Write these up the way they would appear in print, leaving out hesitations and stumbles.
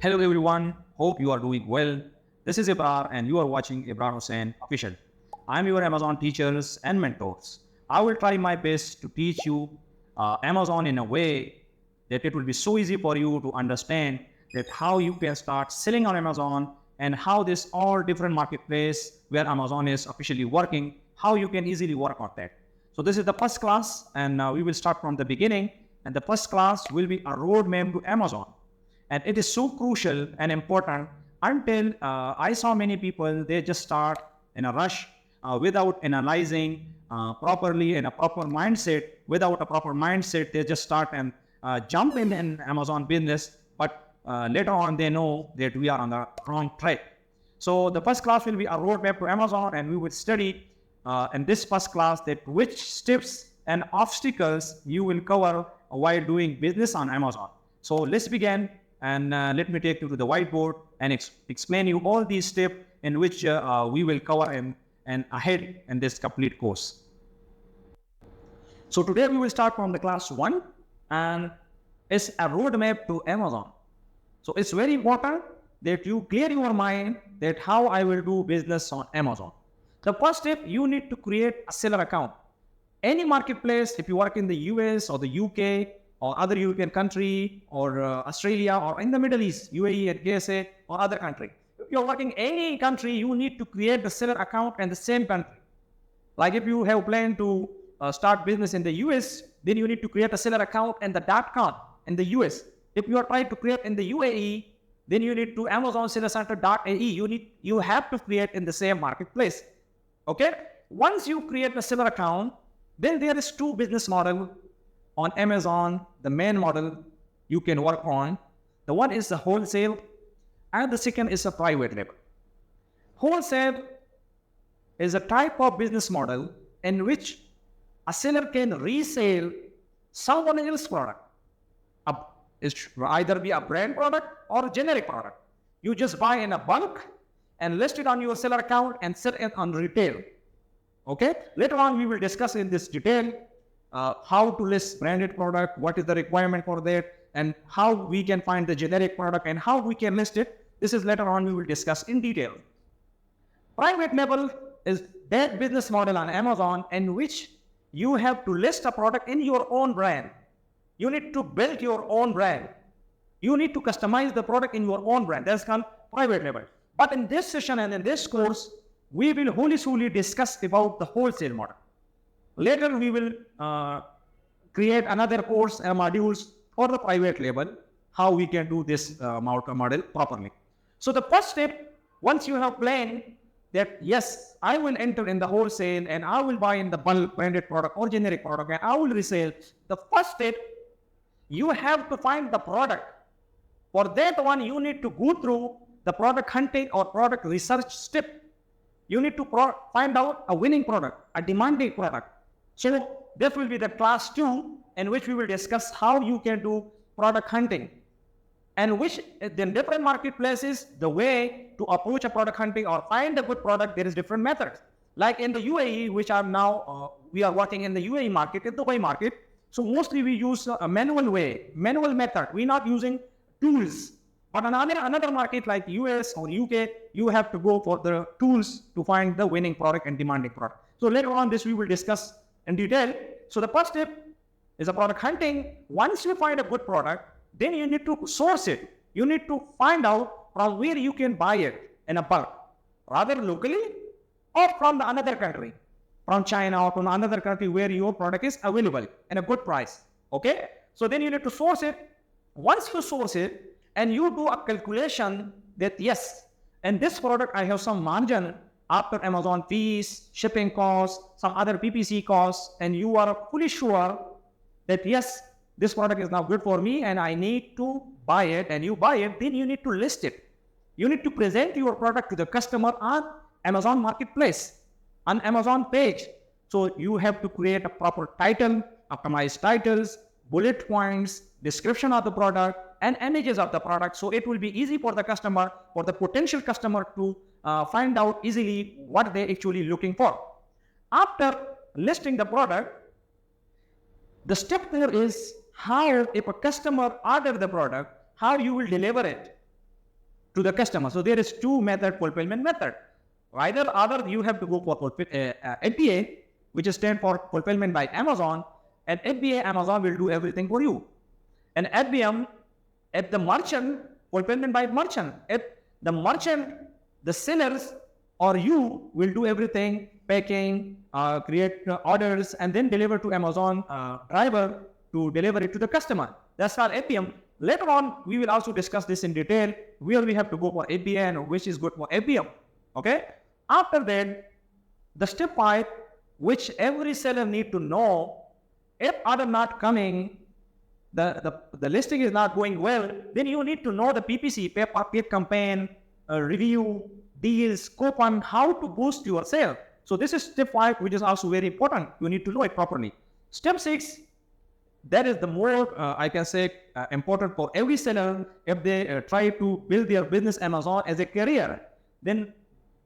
Hello everyone, hope you are doing well. This is Ibrar and you are watching Ibrar Hussain Official. I am your Amazon teachers and mentors. I will try my best to teach you Amazon in a way that it will be so easy for you to understand that how you can start selling on Amazon and how this all different marketplace where Amazon is officially working, how you can easily work on that. So this is the first class and we will start from the beginning, and the first class will be a roadmap to Amazon. And it is so crucial and important until I saw many people, they just start in a rush without analyzing properly in a proper mindset. Without a proper mindset, they just start and jump in Amazon business. But later on, they know that we are on the wrong track. So the first class will be a roadmap to Amazon, and we will study in this first class that which steps and obstacles you will cover while doing business on Amazon. So let's begin. And let me take you to the whiteboard and explain you all these steps in which we will cover and ahead in this complete course. So today we will start from the class 1, and it's a roadmap to Amazon. So it's very important that you clear your mind that how I will do business on Amazon. The first step, you need to create a seller account. Any marketplace, if you work in the US or the UK, or other European country, or Australia, or in the Middle East, UAE and KSA, or other country. If you're working any country, you need to create the seller account in the same country. Like if you have planned to start business in the US, then you need to create a seller account and the .com in the US. If you are trying to create in the UAE, then you need to Amazon Seller Center.ae. You have to create in the same marketplace. Okay? Once you create a seller account, then there is 2 business models on Amazon. The main model you can work on. The one is the wholesale, and the second is a private label. Wholesale is a type of business model in which a seller can resell someone else's product. It should either be a brand product or a generic product. You just buy in a bulk and list it on your seller account and sell it on retail. Okay? Later on we will discuss in this detail how to list branded product, what is the requirement for that, and how we can find the generic product and how we can list it. This is later on we will discuss in detail. Private label is that business model on Amazon in which you have to list a product in your own brand. You need to build your own brand. You need to customize the product in your own brand. That's called private label. But in this session and in this course, we will wholly discuss about the wholesale model. Later, we will create another course modules for the private label, how we can do this model properly. So the first step, once you have planned that, yes, I will enter in the wholesale and I will buy in the bulk branded product or generic product and I will resell. The first step, you have to find the product. For that one, you need to go through the product hunting or product research step. You need to find out a winning product, a demanding product. So this will be the class 2 in which we will discuss how you can do product hunting and which the different marketplaces, the way to approach a product hunting or find a good product, there is different methods. Like in the UAE, which are now, we are working in the UAE market, in the Dubai market. So mostly we use a manual method. We're not using tools. But another market like US or UK, you have to go for the tools to find the winning product and demanding product. So later on this we will discuss in detail. So the first step is a product hunting. Once you find a good product, then you need to source it. You need to find out from where you can buy it in a bulk, rather locally or from another country, from China or from another country where your product is available in a good price. Okay? So then you need to source it. Once you source it and you do a calculation that yes, in this product I have some margin after Amazon fees, shipping costs, some other PPC costs, and you are fully sure that yes, this product is now good for me and I need to buy it, and you buy it, then you need to list it. You need to present your product to the customer on Amazon Marketplace, on Amazon page. So you have to create a proper title, optimized titles, bullet points, description of the product, and images of the product. So it will be easy for the customer, for the potential customer to find out easily what they're actually looking for. After listing the product, the step there is how, if a customer order the product, how you will deliver it. to the customer. So there is two method fulfillment method. Either you have to go for FBA, which is stand for fulfillment by Amazon, and FBA Amazon will do everything for you. And FBM at the merchant, fulfillment by merchant. At the merchant, the sellers or you will do everything, packing, create orders, and then deliver to Amazon driver to deliver it to the customer. That's our FBM. Later on, we will also discuss this in detail, where we have to go for FBA and which is good for FBM. Okay? After that, the step 5, which every seller need to know, if order not coming, the listing is not going well, then you need to know the PPC, paid campaign, review, deals, coupon, how to boost your sale. So this is step 5, which is also very important. You need to know it properly. Step 6, that is the more, I can say, important for every seller. If they try to build their business Amazon as a career, then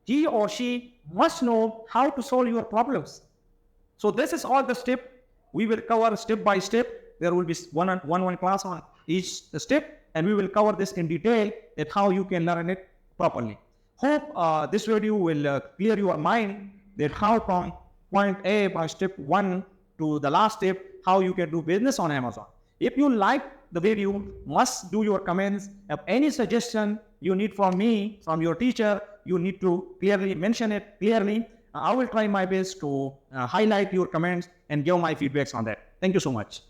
he or she must know how to solve your problems. So this is all the step. We will cover step by step. There will be one class on each step, and we will cover this in detail at how you can learn it properly. Hope this video will clear your mind that how from point A by step 1 to the last step, how you can do business on Amazon. If you like the video, must do your comments. If any suggestion you need from me, from your teacher, you need to clearly mention it clearly. I will try my best to highlight your comments and give my feedbacks on that. Thank you so much.